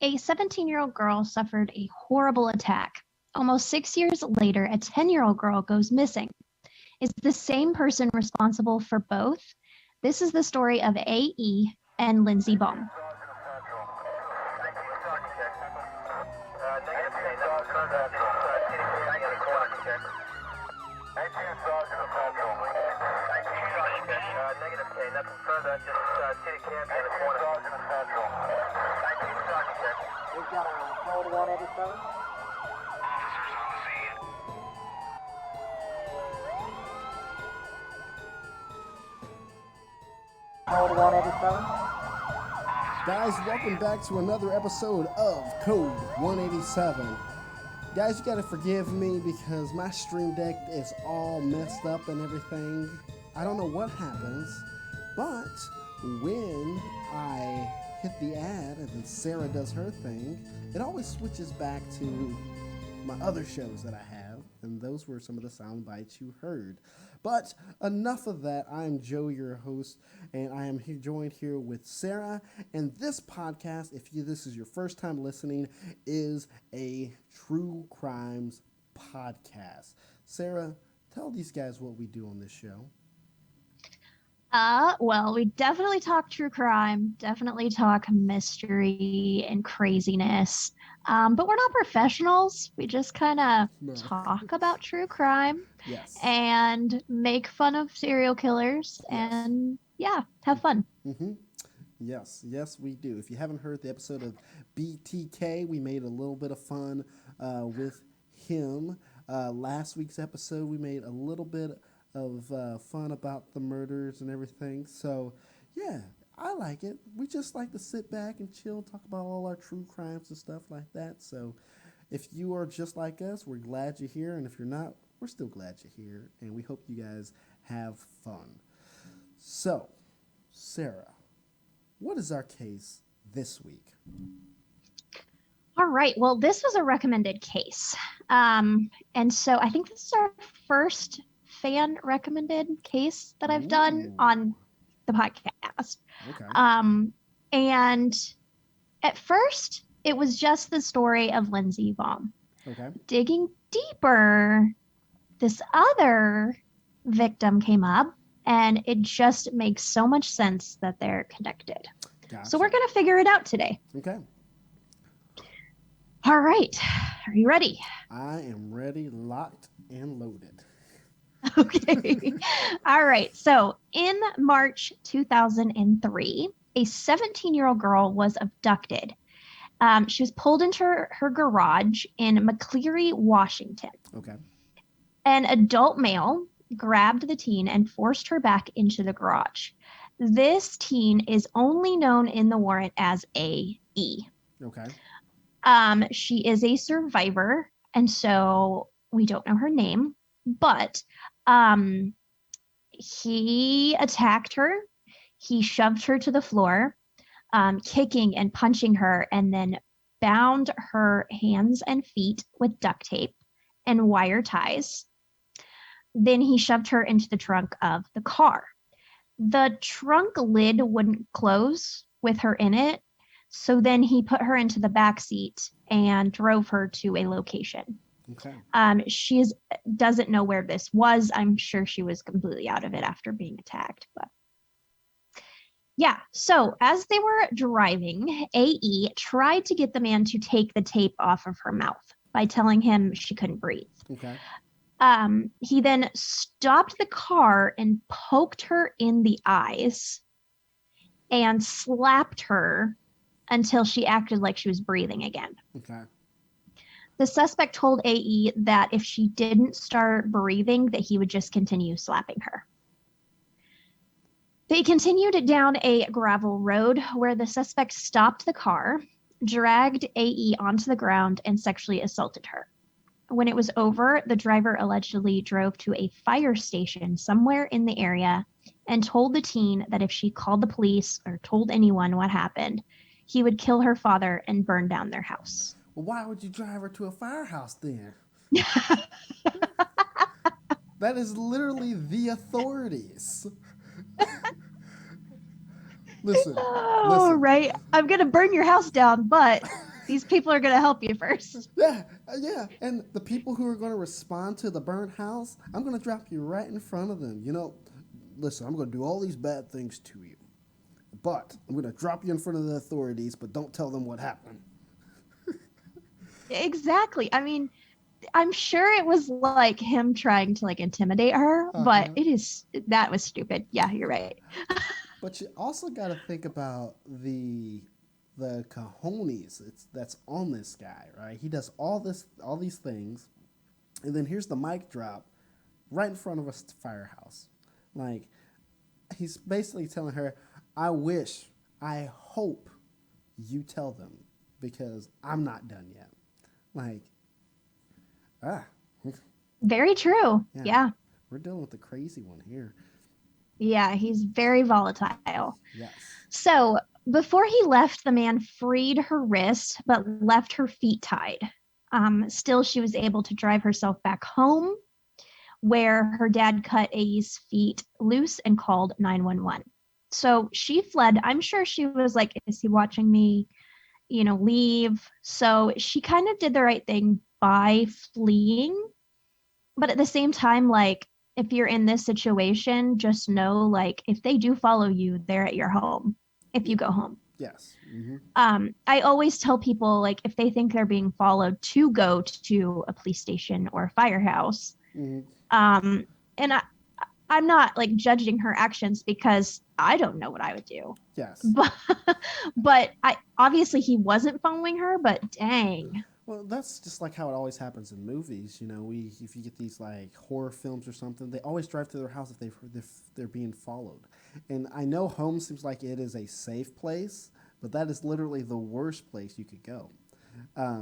A 17-year-old girl suffered a horrible attack. Almost 6 years later, a 10-year-old girl goes missing. Is the same person responsible for both? This is the story of A.E. and Lindsey Baum. We've got a code 187. Officers on the scene. Code 187. Guys, welcome back to another episode of Code 187. Guys, you gotta forgive me because my stream deck is all messed up and everything. I don't know what happens, but when I hit the ad and then Sarah does her thing, it always switches back to my other shows that I have, and those were some of the sound bites you heard. But enough of that. I'm Joe, your host, and I am joined here with Sarah. And this podcast, if this is your first time listening, is a true crimes podcast. Sarah, tell these guys what we do on this show. Well, we definitely talk true crime, definitely talk mystery and craziness. But we're not professionals. We just kind of talk about true crime. Yes. And make fun of serial killers and, have fun. Mm-hmm. Yes, we do. If you haven't heard the episode of BTK, we made a little bit of fun with him. Last week's episode, we made a little bit of fun about the murders and everything. So, yeah, I like it. We just like to sit back and chill, talk about all our true crimes and stuff like that. So, if you are just like us, we're glad you're here. And if you're not, we're still glad you're here. And we hope you guys have fun. So, Sarah, what is our case this week? All right. Well, this was a recommended case. And so I think this is our first fan recommended case that I've done on the podcast. Okay. And at first it was just the story of Lindsey Baum. Okay. Digging deeper, this other victim came up, and it just makes so much sense that they're connected. Gotcha. So we're going to figure it out today. Okay. All right. Are you ready? I am ready, locked, and loaded. Okay. All right. So in March 2003, a 17-year-old girl was abducted. She was pulled into her garage in McCleary, Washington. Okay. An adult male grabbed the teen and forced her back into the garage. This teen is only known in the warrant as A.E. Okay. She is a survivor, and so we don't know her name, but he attacked her. He shoved her to the floor, kicking and punching her, and then bound her hands and feet with duct tape and wire ties. Then he shoved her into the trunk of the car. The trunk lid wouldn't close with her in it, so then he put her into the back seat and drove her to a location. Okay. She doesn't know where this was. I'm sure she was completely out of it after being attacked. But yeah, so as they were driving, A.E. tried to get the man to take the tape off of her mouth by telling him she couldn't breathe. Okay. He then stopped the car and poked her in the eyes and slapped her until she acted like she was breathing again. Okay. The suspect told A.E. that if she didn't start breathing, that he would just continue slapping her. They continued down a gravel road where the suspect stopped the car, dragged A.E. onto the ground, and sexually assaulted her. When it was over, the driver allegedly drove to a fire station somewhere in the area and told the teen that if she called the police or told anyone what happened, he would kill her father and burn down their house. Well, why would you drive her to a firehouse then? That is literally the authorities. Listen. Right. I'm going to burn your house down, but These people are going to help you first. Yeah, yeah. And the people who are going to respond to the burnt house, I'm going to drop you right in front of them. Listen, I'm going to do all these bad things to you, but I'm going to drop you in front of the authorities, but don't tell them what happened. Exactly. I mean, I'm sure it was like him trying to like intimidate her, but Uh-huh. that was stupid. Yeah, you're right. But you also got to think about the cojones that's on this guy, right? He does all these things, and then here's the mic drop right in front of a firehouse. Like, he's basically telling her, I hope you tell them because I'm not done yet. Like, ah, Very true. yeah, Yeah. we're dealing with the crazy one here. Yeah, he's very volatile. Yes. So before he left, the man freed her wrist, but left her feet tied. Still, she was able to drive herself back home, where her dad cut A's feet loose and called 911. So she fled. I'm sure she was like, is he watching me, leave? So she kind of did the right thing by fleeing. But at the same time, like, if you're in this situation, just know, like, if they do follow you, they're at your home if Yeah. you go home. Yes. Mm-hmm. I always tell people, like, if they think they're being followed, to go to a police station or a firehouse. Mm-hmm. Um, and I'm not like judging her actions because I don't know what I would do. Yes. But I obviously he wasn't following her, but dang. Well, that's just like how it always happens in movies. If you get these like horror films or something, they always drive to their house if they're being followed. And I know home seems like it is a safe place, but that is literally the worst place you could go.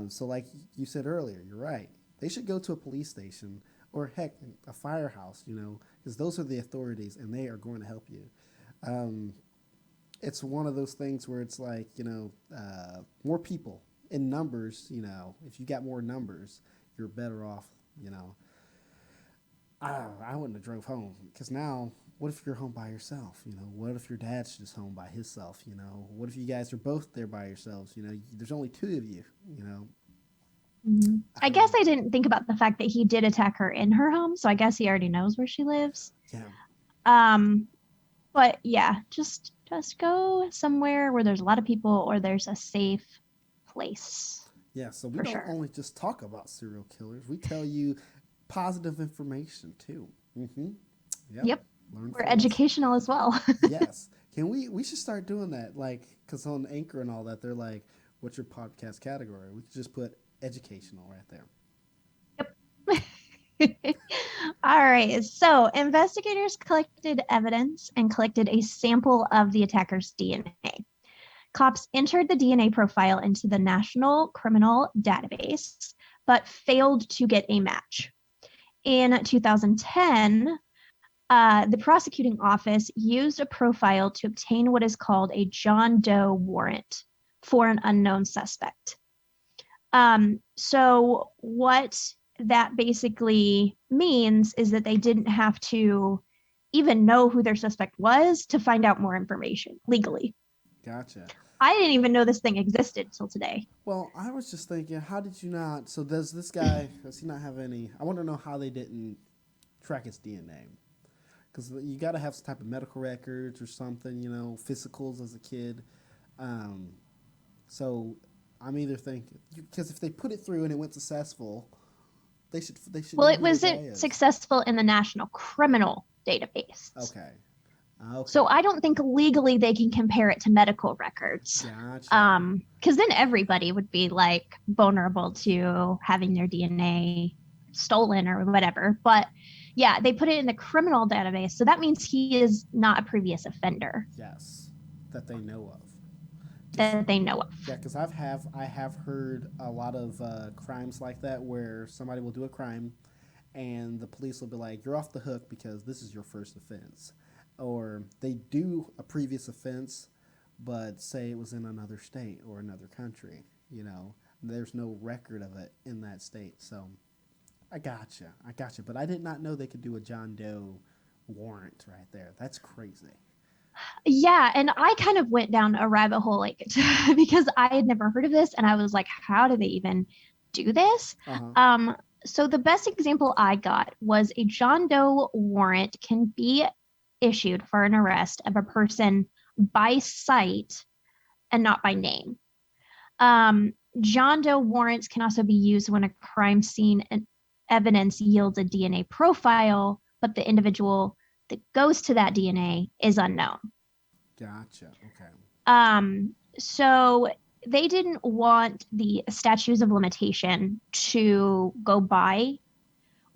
So, like you said earlier, you're right. They should go to a police station or heck, a firehouse. Because those are the authorities, and they are going to help you. Um, it's one of those things where it's like more people in numbers. If you got more numbers, you're better off. you know I wouldn't have drove home because now what if you're home by yourself? What if your dad's just home by himself? What if you guys are both there by yourselves? There's only two of you. Mhm. I guess um, I didn't think about the fact that he did attack her in her home, so I guess he already knows where she lives. yeah. Um, but yeah, just go somewhere where there's a lot of people or there's a safe place Yeah, so we for don't sure. only just talk about serial killers, we tell you positive information too. Mm-hmm. Yep. Yep, Learn we're from us. educational as well. Yes. We should start doing that, like, because on Anchor and all that, they're like, what's your podcast category? We could just put educational right there. All right. So investigators collected evidence and collected a sample of the attacker's DNA. Cops entered the DNA profile into the National Criminal Database, but failed to get a match. In 2010, the prosecuting office used a profile to obtain what is called a John Doe warrant for an unknown suspect. So what that basically means is that they didn't have to even know who their suspect was to find out more information legally. Gotcha. I didn't even know this thing existed till today. Well, I was just thinking, how did you not? So, does he not have any? I want to know how they didn't track his DNA. Because you got to have some type of medical records or something, physicals as a kid. Um, so I'm either thinking because if they put it through and it went successful, they should Well, know it who the guy wasn't is. successful in the National Criminal Database. Okay, So okay, I don't think legally they can compare it to medical records. gotcha. Because then everybody would be like vulnerable to having their DNA stolen or whatever. But yeah, they put it in the criminal database. So that means he is not a previous offender Yes, that they know of. Because that they know of. yeah, because I have heard a lot of crimes like that where somebody will do a crime, and the police will be like, "You're off the hook because this is your first offense," or they do a previous offense, but say it was in another state or another country. There's no record of it in that state. So I gotcha. But I did not know they could do a John Doe warrant right there. That's crazy. Yeah, and I kind of went down a rabbit hole like because I had never heard of this and I was like, how do they even do this? Uh-huh. Um, so the best example I got was a John Doe warrant can be issued for an arrest of a person by sight and not by name. Um, John Doe warrants can also be used when a crime scene and evidence yields a DNA profile, but the individual that goes to that DNA is unknown. Gotcha. Okay. So they didn't want the statutes of limitation to go by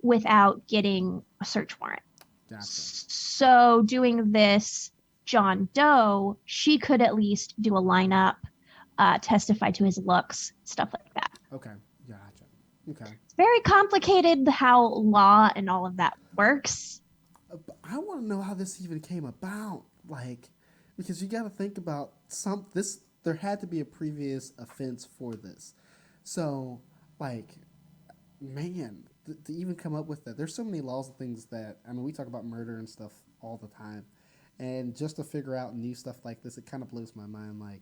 without getting a search warrant. Gotcha. So doing this, John Doe, she could at least do a lineup, testify to his looks, stuff like that. Okay. Gotcha. Okay. It's very complicated how law and all of that works. But I want to know how this even came about. Like, because you got to think about this. There had to be a previous offense for this. So, like, man, to even come up with that, there's so many laws and things that, I mean, we talk about murder and stuff all the time. And just to figure out new stuff like this, it kind of blows my mind. Like,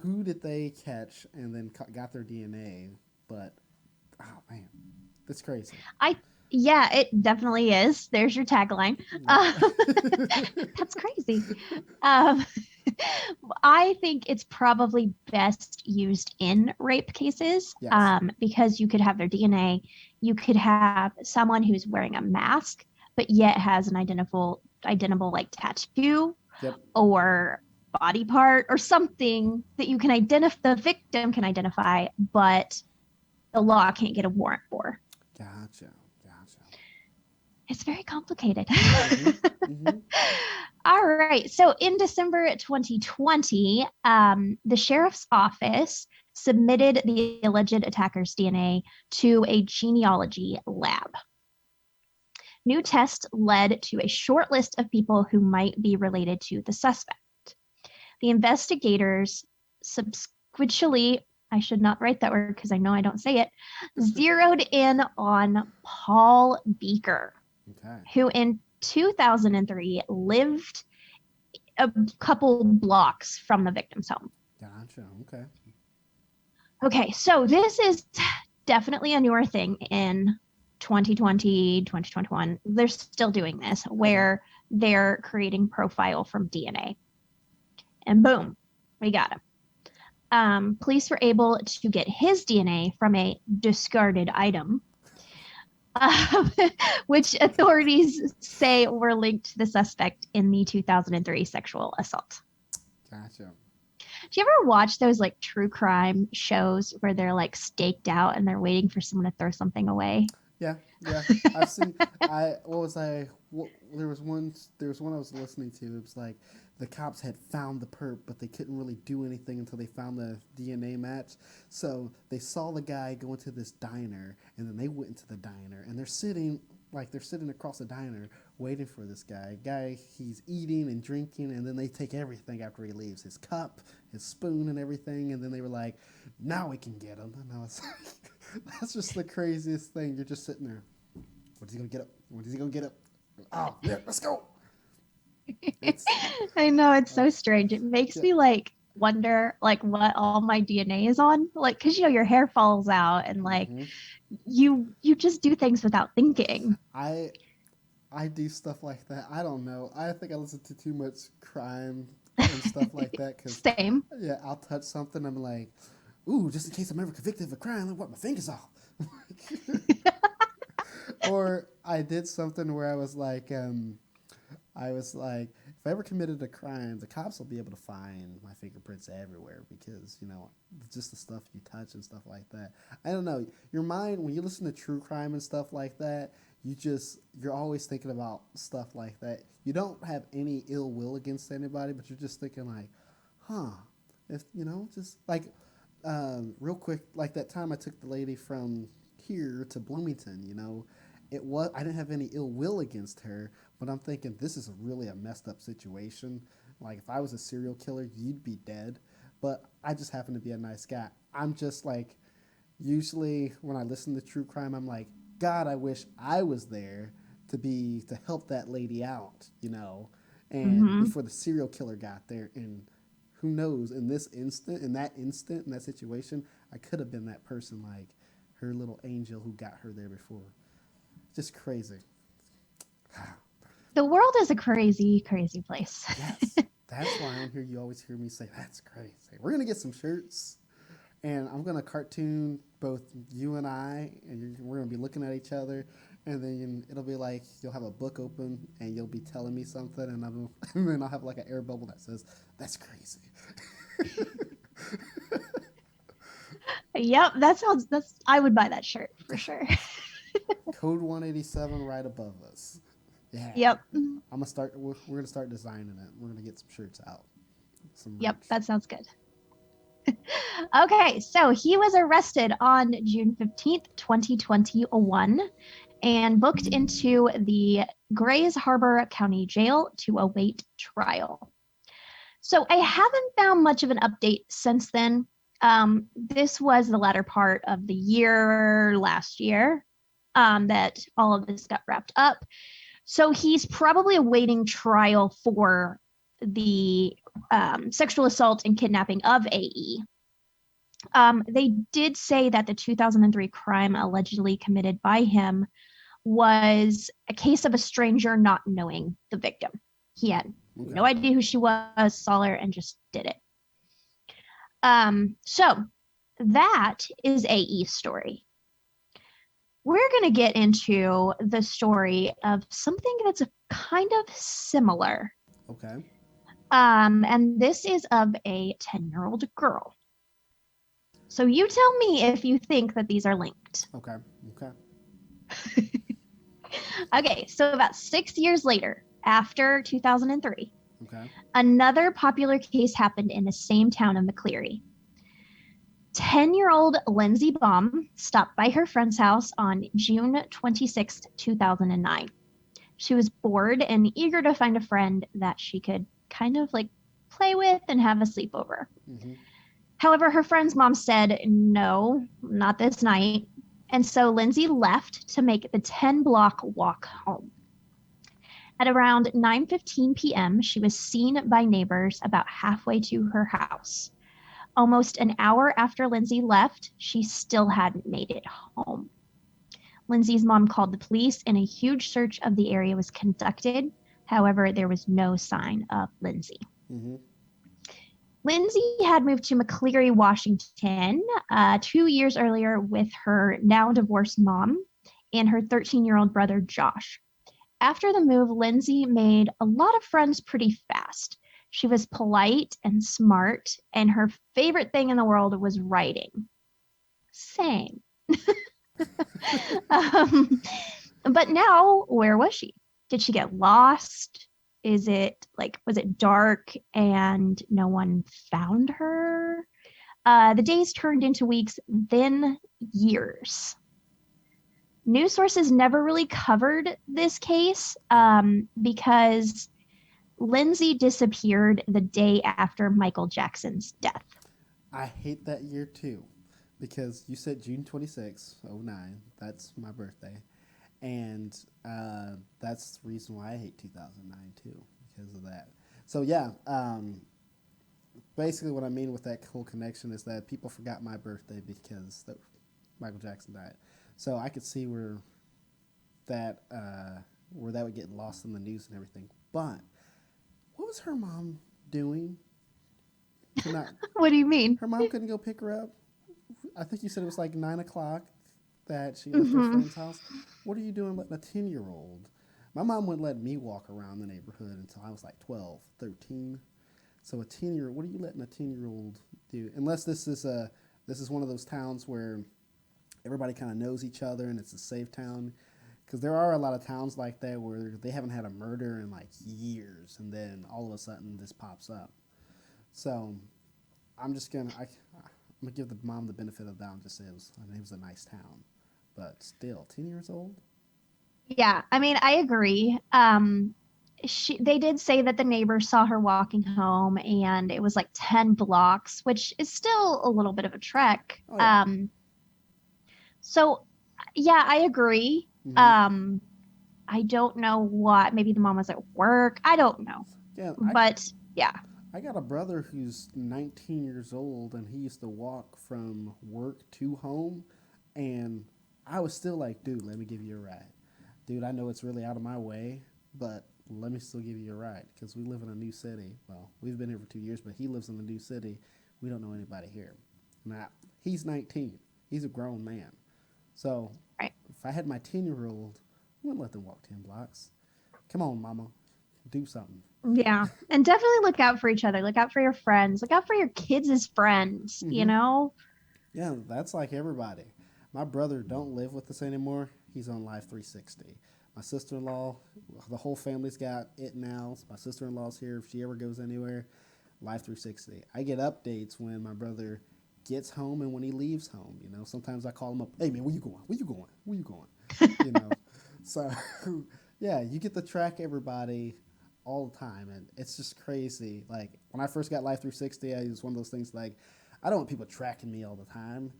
who did they catch and then got their DNA? But, oh, man, that's crazy. I Yeah, it definitely is. There's your tagline. Uh, that's crazy. Um, I think it's probably best used in rape cases Yes. because you could have their DNA. You could have someone who's wearing a mask, but yet has an identical like tattoo Yep. or body part or something that you can identify, the victim can identify, but the law can't get a warrant for. Gotcha. Gotcha. It's very complicated. Mm-hmm. Mm-hmm. All right. So in December 2020, the sheriff's office submitted the alleged attacker's DNA to a genealogy lab. New tests led to a short list of people who might be related to the suspect. The investigators subsequently, I should not write that word because I know I don't say it, zeroed in on Paul Beaker, Okay. who in 2003 lived a couple blocks from the victim's home. Gotcha. Okay. Okay, so this is definitely a newer thing in 2020, 2021. They're still doing this where they're creating profile from DNA. And boom, we got him. Police were able to get his DNA from a discarded item, which authorities say were linked to the suspect in the 2003 sexual assault. Gotcha. Do you ever watch those like true crime shows where they're like staked out and they're waiting for someone to throw something away? Yeah. Yeah. I've seen. What was I? There was one. There was one I was listening to. It was like the cops had found the perp, but they couldn't really do anything until they found the DNA match. So they saw the guy go into this diner, and then they went into the diner, and they're sitting across the diner waiting for this guy. He's eating and drinking, and then they take everything after he leaves, his cup, his spoon, and everything. And then they were like, "Now we can get him." And I was like, "That's just the craziest thing." You're just sitting there. What is he gonna get up? What is he gonna get up? Oh, yeah, let's go. It's I know it's so strange. It makes me like wonder like what all my DNA is on. Like cuz your hair falls out and like mhm. you just do things without thinking. I I do stuff like that. I don't know. I think I listen to too much crime and stuff like that because Same. yeah, I'll touch something. I'm like, ooh, just in case I'm ever convicted of a crime, let me wipe my fingers off. Or I did something where I was like, if I ever committed a crime, the cops will be able to find my fingerprints everywhere because, just the stuff you touch and stuff like that. I don't know. Your mind, when you listen to true crime and stuff like that, you're always thinking about stuff like that. You don't have any ill will against anybody, but you're just thinking like, huh, if, just like, real quick, like that time I took the lady from here to Bloomington, I didn't have any ill will against her, but I'm thinking this is really a messed up situation. Like if I was a serial killer, you'd be dead. But I just happen to be a nice guy. I'm just like, usually when I listen to true crime, I'm like, God, I wish I was there to help that lady out, and Mm-hmm. before the serial killer got there. And who knows, in that situation, I could have been that person, like her little angel who got her there before. Just crazy. The world is a crazy, crazy place. Yes, that's why on here you always hear me say that's crazy. We're gonna get some shirts, and I'm gonna cartoon both you and I, and we're gonna be looking at each other, and then it'll be like you'll have a book open, and you'll be telling me something, and and then I'll have like an air bubble that says that's crazy. Yep, that's I would buy that shirt for sure. Code 187 right above us. Yeah, Yep. I'm gonna start. We're gonna start designing it. We're gonna get some shirts out, some Yep, merch. that sounds good. Okay, so he was arrested on June 15th, 2021, and booked into the Grays Harbor County Jail to await trial. So I haven't found much of an update since then. This was the latter part of the year last year that all of this got wrapped up. So he's probably awaiting trial for the sexual assault and kidnapping of AE. They did say that the 2003 crime allegedly committed by him was a case of a stranger not knowing the victim. He had no Okay. idea who she was, saw her, and just did it. So that is AE's story. We're going to get into the story of something that's a kind of similar. Okay. And this is of a 10-year-old girl. So you tell me if you think that these are linked. Okay. Okay. Okay, so about 6 years later, after 2003, Okay. another popular case happened in the same town of McCleary. 10-year-old Lindsey Baum stopped by her friend's house on June 26, 2009. She was bored and eager to find a friend that she could kind of like play with and have a sleepover. Mm-hmm. However, her friend's mom said, no, not this night. And so Lindsey left to make the 10-block walk home. At around 9:15 p.m., she was seen by neighbors about halfway to her house. Almost an hour after Lindsey left, she still hadn't made it home. Lindsey's mom called the police, and a huge search of the area was conducted. However, there was no sign of Lindsey. Mm-hmm. Lindsey had moved to McCleary, Washington, 2 years earlier with her now divorced mom and her 13-year-old brother, Josh. After the move, Lindsey made a lot of friends pretty fast. She was polite and smart, and her favorite thing in the world was writing. Same. um, but now, where was she? Did she get lost? Was it dark and no one found her? The days turned into weeks, then years. News sources never really covered this case because Lindsey disappeared the day after Michael Jackson's death. I hate that year too, because you said June 26, 09. That's my birthday. And that's the reason why I hate 2009 too, because of that. So yeah, basically what I mean with that whole connection is that people forgot my birthday because Michael Jackson died. So I could see that would get lost in the news and everything. But what was her mom doing? To not, What do you mean? her mom couldn't go pick her up. I think you said it was like 9 o'clock that she left her Mm-hmm. friend's house. What are you doing letting a 10-year-old? My mom wouldn't let me walk around the neighborhood until I was like 12, 13. So a 10-year-old, what are you letting a 10-year-old do? Unless this is one of those towns where everybody kind of knows each other and it's a safe town. Because there are a lot of towns like that where they haven't had a murder in like years, and then all of a sudden this pops up. So I'm gonna give the mom the benefit of the doubt and just say it was a nice town, but still 10 years old. Yeah, I mean, I agree. They did say that the neighbors saw her walking home, and it was like 10 blocks, which is still a little bit of a trek. Oh yeah. So yeah, I agree. Mm-hmm. I don't know what, maybe the mom was at work. I don't know. Yeah, But yeah. I got a brother who's 19 years old, and he used to walk from work to home, and I was still like, dude, let me give you a ride. Dude, I know it's really out of my way, but let me still give you a ride because we live in a new city. Well, we've been here for 2 years, but he lives in a new city. We don't know anybody here. Now, he's 19. He's a grown man. So Right. if I had my 10-year-old, I wouldn't let them walk 10 blocks. Come on, mama, do something. Yeah. And definitely look out for each other. Look out for your friends. Look out for your kids as friends, you Mm-hmm. know? Yeah, that's like everybody. My brother don't live with us anymore. He's on Life 360. My sister-in-law, the whole family's got it now. My sister-in-law's here. If she ever goes anywhere, Life 360. I get updates when my brother gets home and when he leaves home. You know, sometimes I call him up. Hey man, where you going? Where you going? Where you going? You know, so yeah, you get to track everybody all the time, and it's just crazy. Like when I first got Life 360, it was one of those things like I don't want people tracking me all the time.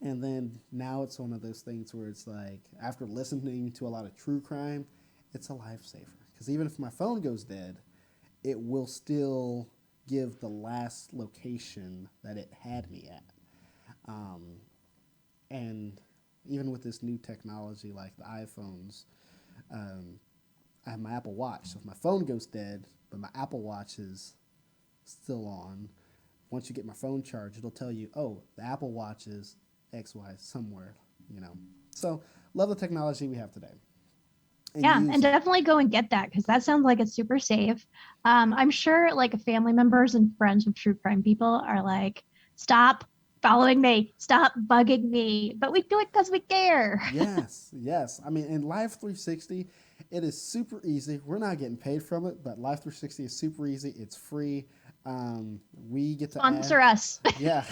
And then now it's one of those things where it's like after listening to a lot of true crime, it's a lifesaver because even if my phone goes dead, it will still give the last location that it had me at. Um, and even with this new technology like the iPhones, um, I have my Apple Watch. So if my phone goes dead, but my Apple Watch is still on, once you get my phone charged, it'll tell you, oh, the Apple Watch is XY somewhere, you know. So love the technology we have today and Yeah, use and it. definitely go and get that because that sounds like it's super safe. I'm sure like family members and friends of true crime people are like, stop following me, stop bugging me, but we do it because we care. Yes, yes. I mean, in Live 360, it is super easy. We're not getting paid from it, but Live 360 is super easy. It's free. We get to add, Sponsor us. yeah,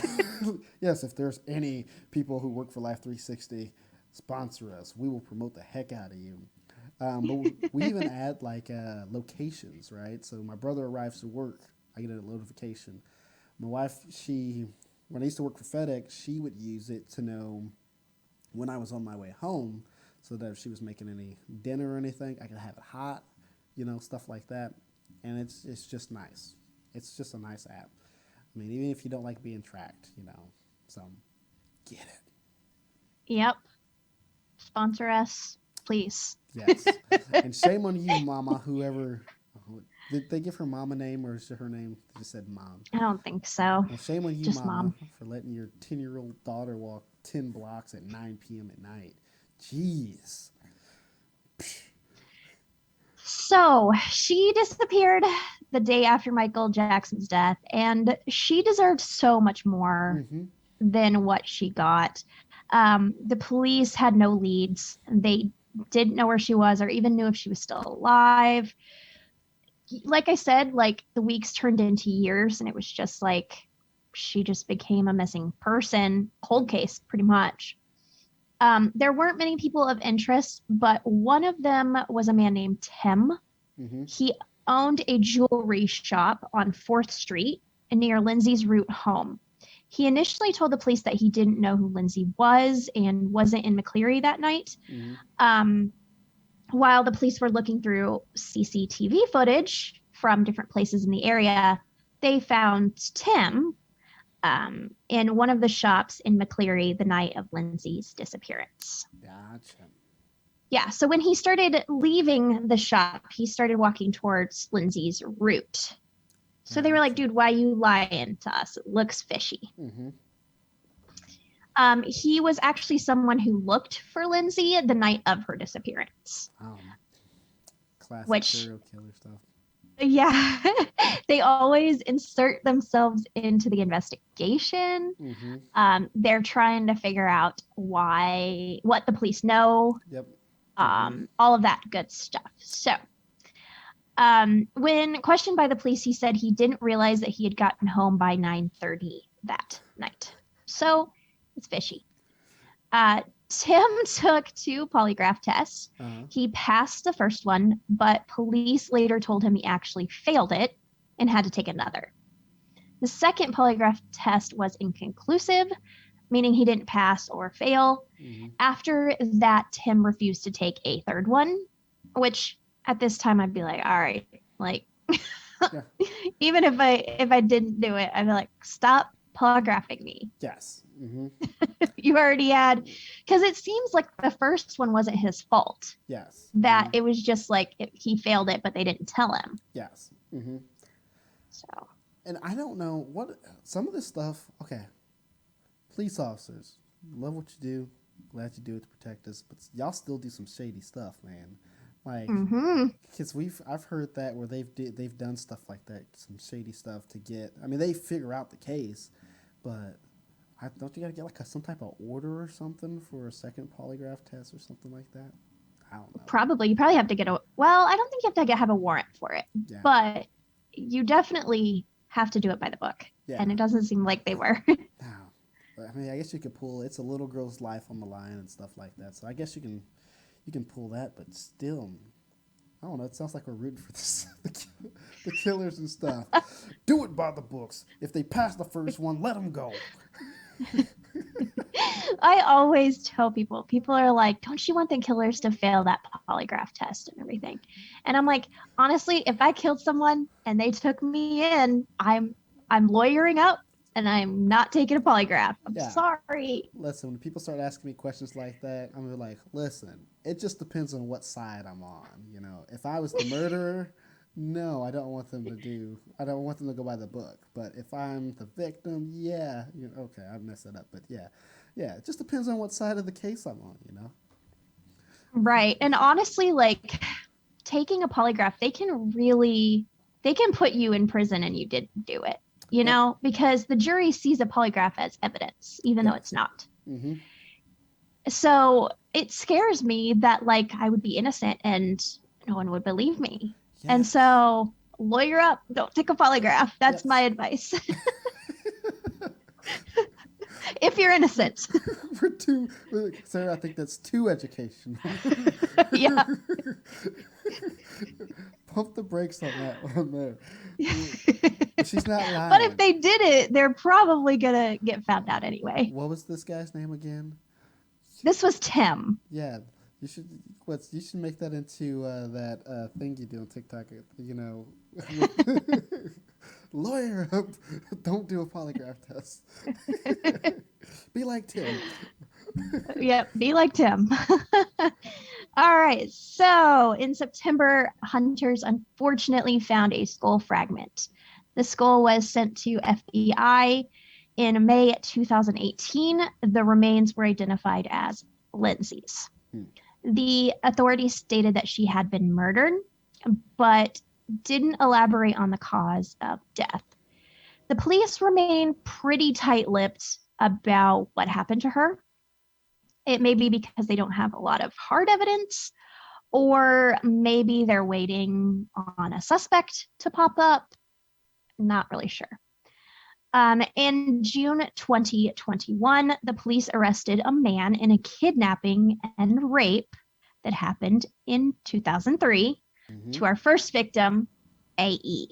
yes. If there's any people who work for Live 360, sponsor us. We will promote the heck out of you. But we even add like locations, right? So my brother arrives to work, I get a notification. My wife, when I used to work for FedEx, she would use it to know when I was on my way home, so that if she was making any dinner or anything, I could have it hot, you know, stuff like that. And it's just nice. It's just a nice app. I mean, even if you don't like being tracked, you know, so get it. Yep. Sponsor us, please. Yes. And shame on you, Mama. Whoever did they give her mama name or is it her name? They just said mom. I don't think so. Well, shame on you, Just Mama, mom. for letting your 10-year-old daughter walk 10 blocks at 9 p.m. at night. Jeez. So she disappeared the day after Michael Jackson's death, and she deserved so much more Mm-hmm. than what she got. The police had no leads. They didn't know where she was or even knew if she was still alive. Like I said, like the weeks turned into years, and it was just like she just became a missing person, Yep. cold case, pretty much. There weren't many people of interest, but one of them was a man named Tim. Mm-hmm. He owned a jewelry shop on 4th Street near Lindsay's route home. He initially told the police that he didn't know who Lindsay was and wasn't in McCleary that night. Mm-hmm. Um, while the police were looking through CCTV footage from different places in the area, they found Tim in one of the shops in McCleary the night of Lindsay's disappearance. Gotcha. Yeah, so when he started leaving the shop, he started walking towards Lindsay's route. So they were like, Gotcha. dude, why are you lying to us? It looks fishy. Mm-hmm. He was actually someone who looked for Lindsay the night of her disappearance, Classic which, serial killer stuff. yeah, they always insert themselves into the investigation. Mm-hmm. They're trying to figure out what the police know, Yep. Mm-hmm. all of that good stuff. So, when questioned by the police, he said he didn't realize that he had gotten home by 9:30 that night. So, it's fishy. Tim took 2 polygraph tests. Uh-huh. He passed the first one, but police later told him he actually failed it and had to take another. The second polygraph test was inconclusive, meaning he didn't pass or fail. Mm-hmm. After that, Tim refused to take a third one, which at this time I'd be like, all right, like, Yeah. Even if I didn't do it, I'd be like, stop polygraphing me. Yes. Mm-hmm. You already had, because it seems like the first one wasn't his fault. Yes. That Mm-hmm. it was just like he failed it, but they didn't tell him. Yes. Mm-hmm. So And I don't know what some of this stuff. Okay, police officers, love what you do. Glad you do it to protect us, but y'all still do some shady stuff, man. Like, mm-hmm. because I've heard that where they've done stuff like that, some shady stuff to get. I mean, they figure out the case, but don't you got to get like some type of order or something for a second polygraph test or something like that? I don't know. Probably you probably have to get a, well, I don't think you have to have a warrant for it, Yeah, but you definitely have to do it by the book. yeah. And it doesn't seem like they were. Now, I mean, I guess you could pull. It's a little girl's life on the line and stuff like that. So I guess you can pull that, but still, I don't know. It sounds like we're rooting for this, the killers and stuff. Do it by the books. If they pass the first one, let them go. I always tell people are like, don't you want the killers to fail that polygraph test and everything? And I'm like, honestly, if I killed someone and they took me in, I'm lawyering up and I'm not taking a polygraph. I'm Yeah. sorry. Listen, when people start asking me questions like that, I'm gonna be like, listen, it just depends on what side I'm on. You know, if I was the murderer, no, I don't want them to do. I don't want them to go by the book. But if I'm the victim, yeah, okay, I messed it up. But yeah, it just depends on what side of the case I'm on. Right. And honestly, like taking a polygraph, they can put you in prison and you didn't do it, Yep. because the jury sees a polygraph as evidence, even though it's Yes. not. Mm-hmm. So it scares me that like I would be innocent and no one would believe me. And Yes. so lawyer up, don't take a polygraph. That's my Yes. advice. If you're innocent. We're too, Sarah. I think that's too educational. Yeah. Pump the brakes on that one there. But she's not But if lying. they did it, they're probably gonna get found out anyway. What was this guy's name again? This was Tim. Yeah, you should. You should make that into that thing you do on TikTok. Lawyer up. Don't do a polygraph test. Be like Tim. Yep, be like Tim. All right. So in September, hunters unfortunately found a skull fragment. The skull was sent to FBI in May 2018. The remains were identified as Lindsay's. Hmm. The authorities stated that she had been murdered, but didn't elaborate on the cause of death. The police remain pretty tight lipped about what happened to her. It may be because they don't have a lot of hard evidence, or maybe they're waiting on a suspect to pop up. Not really sure. In June 2021, the police arrested a man in a kidnapping and rape that happened in 2003 Mm-hmm. to our first victim, AE.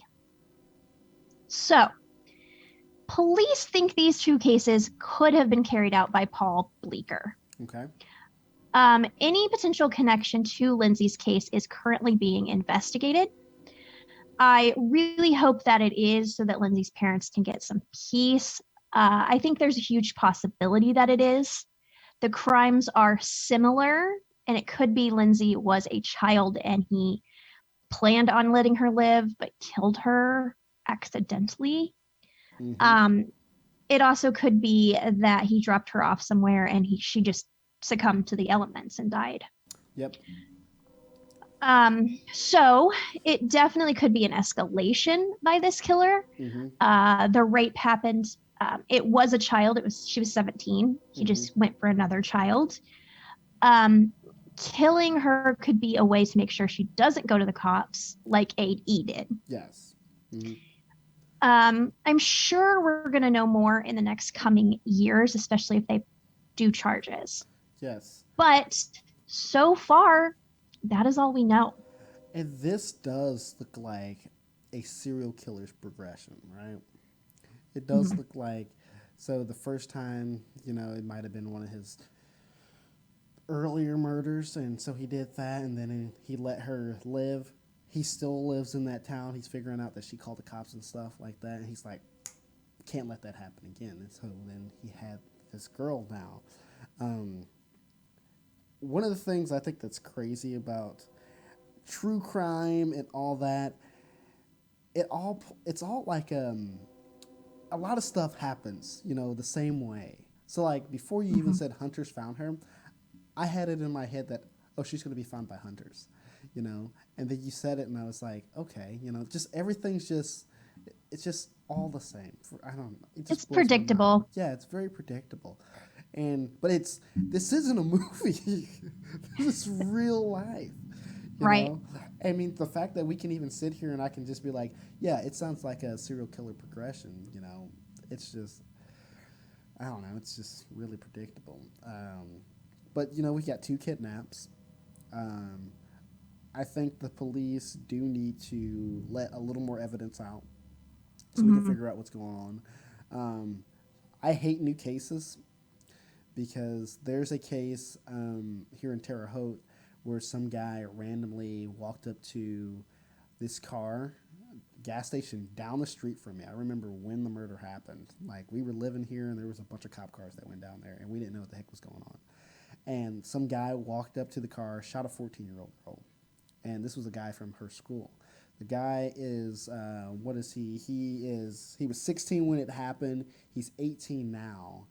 So, police think these two cases could have been carried out by Paul Bleecker. Okay. Any potential connection to Lindsay's case is currently being investigated. I really hope that it is so that Lindsay's parents can get some peace. I think there's a huge possibility that it is. The crimes are similar, and it could be Lindsay was a child and he planned on letting her live, but killed her accidentally. Mm-hmm. It also could be that he dropped her off somewhere and she just succumbed to the elements and died. Yep. So it definitely could be an escalation by this killer. Mm-hmm. The rape happened. It was a child. She was 17. He just went for another child. Killing her could be a way to make sure she doesn't go to the cops like AE did. Yes. Mm-hmm. I'm sure we're going to know more in the next coming years, especially if they do charges. Yes. But so far, that is all we know. And this does look like a serial killer's progression, right? It does Mhm. look like, so the first time, it might have been one of his earlier murders, and so he did that, and then he let her live. he still lives in that town. He's figuring out that she called the cops and stuff like that. And he's like, can't let that happen again. And so then he had this girl now. One of the things I think that's crazy about true crime and all that, it's all like a lot of stuff happens, the same way. So like before you even said hunters found her, I had it in my head that, oh, she's going to be found by hunters, and then you said it and I was like, okay, just everything's it's just all the same. I don't know. It just It's blows my mind. predictable. Yeah, it's very predictable. But this isn't a movie. This is real life. Right. I mean, the fact that we can even sit here and I can just be like, yeah, it sounds like a serial killer progression, it's just, I don't know, it's just really predictable. But, we got 2 kidnaps. I think the police do need to let a little more evidence out so we can figure out what's going on. I hate new cases because there's a case here in Terre Haute where some guy randomly walked up to this gas station down the street from me. I remember when the murder happened. Like, we were living here and there was a bunch of cop cars that went down there and we didn't know what the heck was going on. And some guy walked up to the car, shot a 14-year-old girl. And this was a guy from her school. The guy is, what is he? He was 16 when it happened. He's 18 now.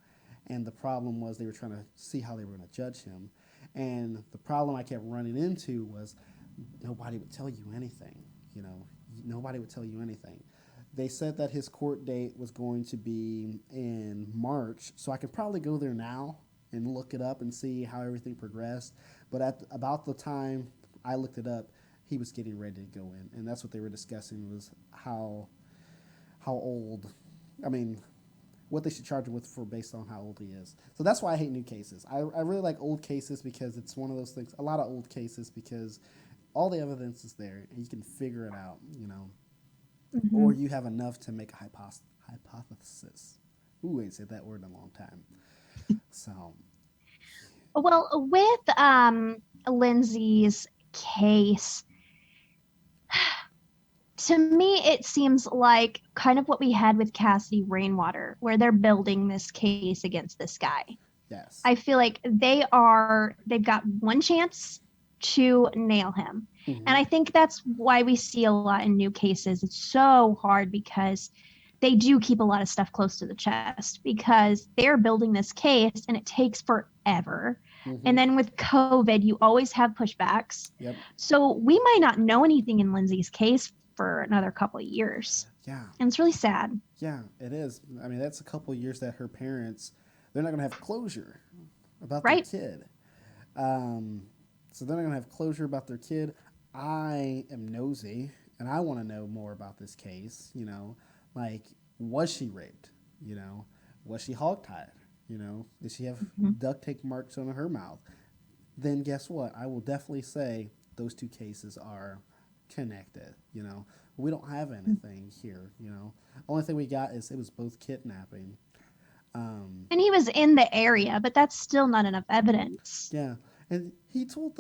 And the problem was they were trying to see how they were going to judge him. And the problem I kept running into was nobody would tell you anything. Nobody would tell you anything. They said that his court date was going to be in March, so I could probably go there now and look it up and see how everything progressed. But at about the time I looked it up, he was getting ready to go in, and that's what they were discussing was how old. I mean, what they should charge him with for based on how old he is. So that's why I hate new cases. I really like old cases because it's one of those things, a lot of old cases because all the evidence is there and you can figure it out, or you have enough to make a hypothesis. Ooh, I ain't said that word in a long time. So, Well, with Lindsay's case, to me, it seems like kind of what we had with Cassidy Rainwater, where they're building this case against this guy. yes. I feel like they've got one chance to nail him. Mm-hmm. And I think that's why we see a lot in new cases. It's so hard because they do keep a lot of stuff close to the chest because they're building this case and it takes forever. Mm-hmm. And then with COVID, you always have pushbacks. Yep. So we might not know anything in Lindsay's case for another couple of years. Yeah. And it's really sad. Yeah, it is. I mean, that's a couple of years that her parents, they're not going to have closure about Right. their kid. So they're not going to have closure about their kid. I am nosy, and I want to know more about this case. Like, was she raped? Was she hogtied? Did she have duct tape marks on her mouth? Then guess what? I will definitely say those 2 cases are connected. We don't have anything here. Only thing we got is it was both kidnapping. And he was in the area, but that's still not enough evidence. Yeah, and he told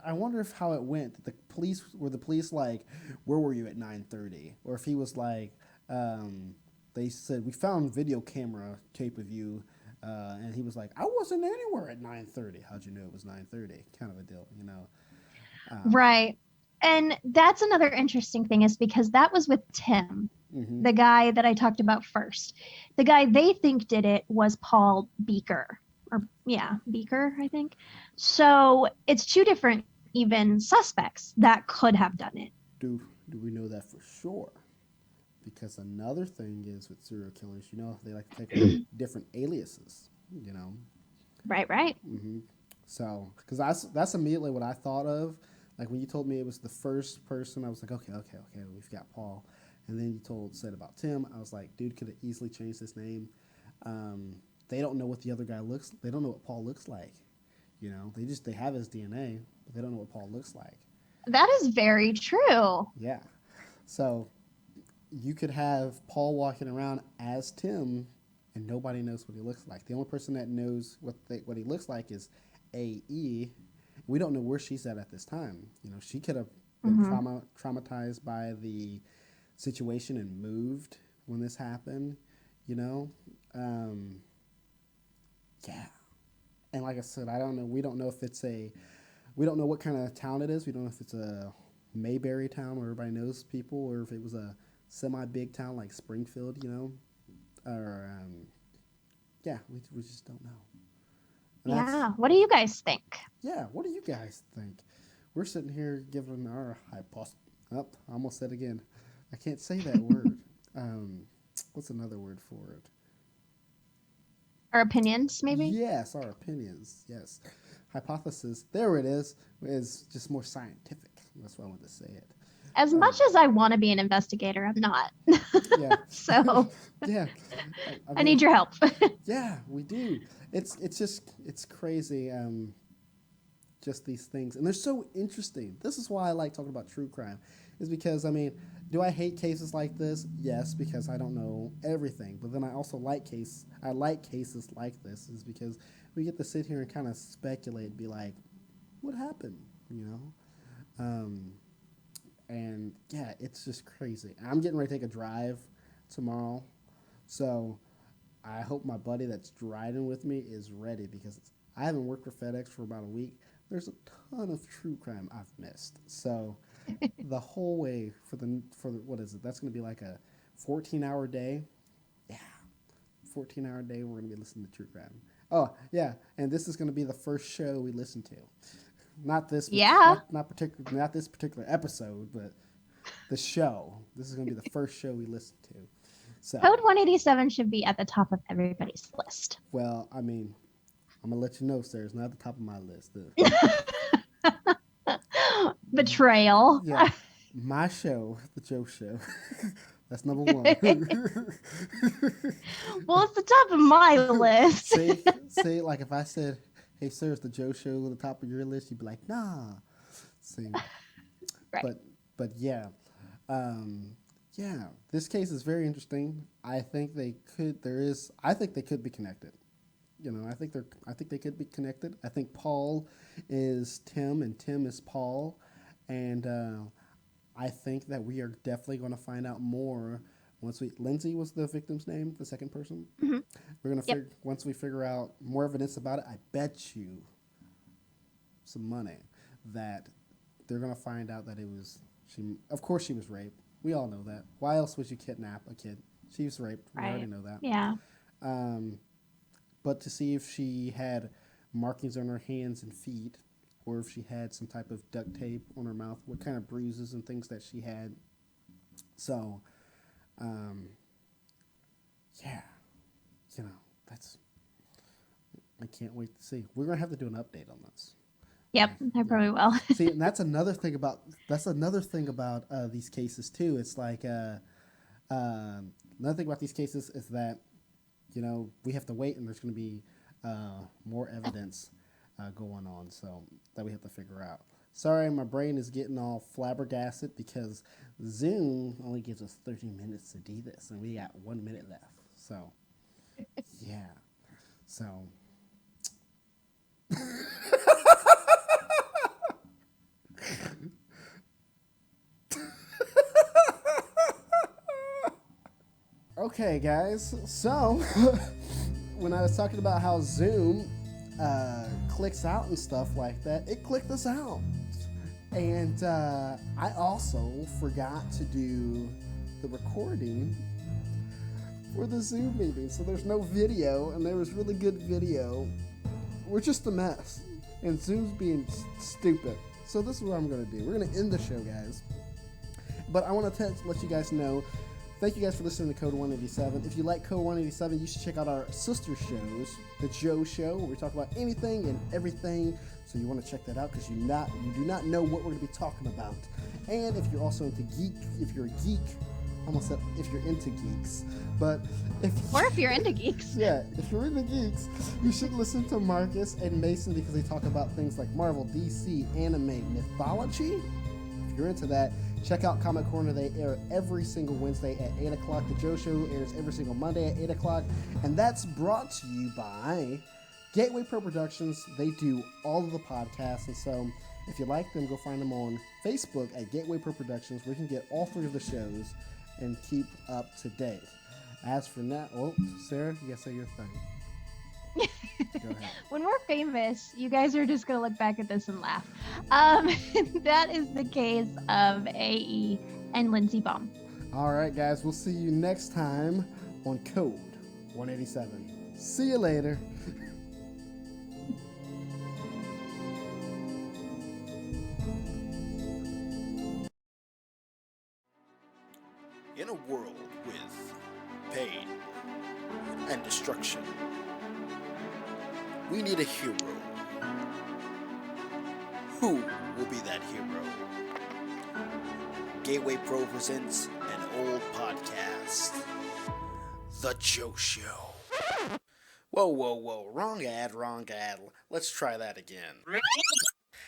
I wonder if how it went. The police like, where were you at 9:30? Or if he was like, they said we found video camera tape of you, and he was like, I wasn't anywhere at 9:30. How'd you know it was 9:30? Kind of a deal, Right. And that's another interesting thing is because that was with Tim, the guy that I talked about first. The guy they think did it was Paul Beaker. Beaker, I think. So it's 2 different even suspects that could have done it. Do we know that for sure? Because another thing is with serial killers, they like to take on different aliases, Right. Mm-hmm. So, because that's immediately what I thought of. Like when you told me it was the first person, I was like, okay, we've got Paul. And then you said about Tim, I was like, dude could have easily changed his name. They don't know what the other guy looks. They don't know what Paul looks like. They have his DNA, but they don't know what Paul looks like. That is very true. Yeah. So you could have Paul walking around as Tim, and nobody knows what he looks like. The only person that knows what he looks like is AE. We don't know where she's at this time. She could have been Mm-hmm. traumatized by the situation and moved when this happened, you know? Um, yeah. And like I said, I don't know. We don't know if it's we don't know what kind of town it is. We don't know if it's a Mayberry town where everybody knows people, or if it was a semi-big town like Springfield, you know? Or, yeah, we just don't know. And Yeah. What do you guys think? yeah, what do you guys think? We're sitting here giving our hypothesis. Oh, I almost said it again. I can't say that word. What's another word for it? Our opinions, maybe? Yes, our opinions. Yes. Hypothesis. There it is. Is just more scientific. That's why I wanted to say it. As much as I want to be an investigator, I'm not. Yeah. So Yeah. I need your help. Yeah, we do. It's crazy. Just these things, and they're so interesting. This is why I like talking about true crime, is because, I mean, do I hate cases like this? Yes, because I don't know everything. But then I also like cases like this, is because we get to sit here and kind of speculate and be like, what happened? You know, and yeah, it's just crazy. I'm getting ready to take a drive tomorrow, so I hope my buddy that's driving with me is ready, because I haven't worked for FedEx for about a week. There's a ton of true crime I've missed. So the whole way for the what is it? That's going to be like a 14-hour day. Yeah, 14-hour day. We're going to be listening to true crime. Oh yeah, and this is going to be the first show we listen to. Not this. Yeah. Not this particular episode, but the show. This is going to be the first show we listen to. So Code 187 should be at the top of everybody's list. well, I mean, I'm gonna let you know, sir. It's not at the top of my list. Betrayal. Yeah, my show, the Joe Show. That's number one. Well, it's the top of my list. See, like if I said, "Hey, sir, is the Joe Show at the top of your list?" You'd be like, "Nah." See, Right. but yeah, yeah. This case is very interesting. I think they could. I think they could be connected. You know, I think they could be connected. I think Paul is Tim and Tim is Paul, and I think that we are definitely going to find out more once Lindsay was the victim's name, the second person. Mhm. We're gonna once we figure out more evidence about it. I bet you some money that they're gonna find out that it was she. Of course, she was raped. We all know that. Why else would you kidnap a kid? She was raped. We already know that. Yeah. But to see if she had markings on her hands and feet, or if she had some type of duct tape on her mouth, what kind of bruises and things that she had. So, yeah, you know, I can't wait to see. We're going to have to do an update on this. Yep, I probably will. See, and that's another thing about these cases too. It's like another thing about these cases is that, you know, we have to wait, and there's going to be more evidence going on, so that we have to figure out. Sorry, my brain is getting all flabbergasted because Zoom only gives us 30 minutes to do this, and we got 1 minute left. So, yeah. So. Okay, guys. So, when I was talking about how Zoom clicks out and stuff like that, it clicked us out. And I also forgot to do the recording for the Zoom meeting. So there's no video, and there was really good video. We're just a mess. And Zoom's being stupid. So this is what I'm going to do. We're going to end the show, guys. But I want to let you guys know, thank you guys for listening to Code 187. If you like Code 187, you should check out our sister shows, The Joe Show, where we talk about anything and everything. So you want to check that out because you do not know what we're going to be talking about. And if you're also into if you're a geek, I almost said if you're into geeks, but if you're into geeks. Yeah, if you're into geeks, you should listen to Marcus and Mason because they talk about things like Marvel, DC, anime, mythology. If you're into that, check out Comic Corner. They air every single Wednesday at 8 o'clock. The Joe Show airs every single Monday at 8 o'clock. And that's brought to you by Gateway Pro Productions. They do all of the podcasts. And so If you like them, go find them on Facebook at Gateway Pro Productions, where you can get all 3 of the shows and keep up to date. As for now, Sarah, you gotta say your thing. Go ahead. When we're famous, you guys are just gonna look back at this and laugh. That is the case of AE and Lindsey Baum. All right, guys, we'll see you next time on Code 187. See you later. In a world with pain and destruction, we need a hero. Who will be that hero? Gateway Pro presents an old podcast, The Joe Show. Whoa, wrong ad. Let's try that again.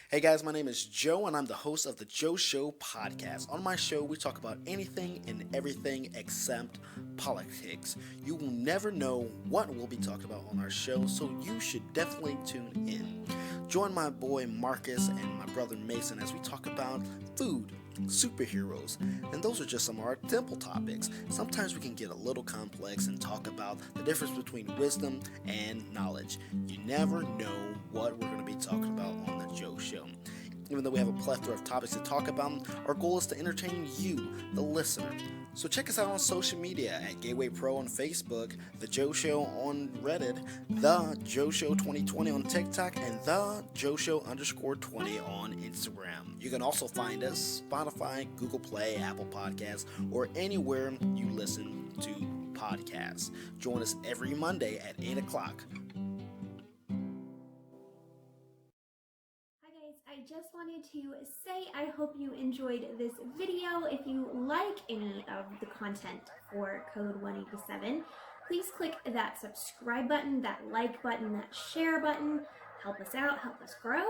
Hey guys, my name is Joe and I'm the host of the Joe Show podcast. On my show, we talk about anything and everything except politics. You will never know what we'll be talking about on our show, so you should definitely tune in. Join my boy Marcus and my brother Mason as we talk about food, superheroes, and those are just some of our simple topics. Sometimes we can get a little complex and talk about the difference between wisdom and knowledge. You never know what we're going to be talking about on the Joe Show. Even though we have a plethora of topics to talk about, our goal is to entertain you, the listener. So check us out on social media at Gateway Pro on Facebook, The Joe Show on Reddit, The Joe Show 2020 on TikTok, and The Joe Show _20 on Instagram. You can also find us Spotify, Google Play, Apple Podcasts, or anywhere you listen to podcasts. Join us every Monday at 8 o'clock. I just wanted to say I hope you enjoyed this video. If you like any of the content for Code 187, please click that subscribe button, that like button, that share button. Help us out, help us grow.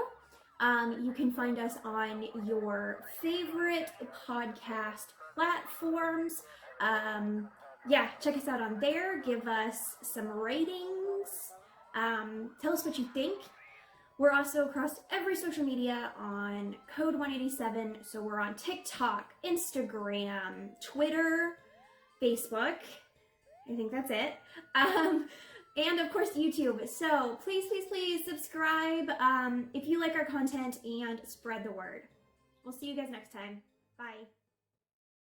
You can find us on your favorite podcast platforms. Check us out on there. Give us some ratings. Tell us what you think. We're also across every social media on Code 187. So we're on TikTok, Instagram, Twitter, Facebook. I think that's it. And of course YouTube. So please subscribe if you like our content and spread the word. We'll see you guys next time. Bye.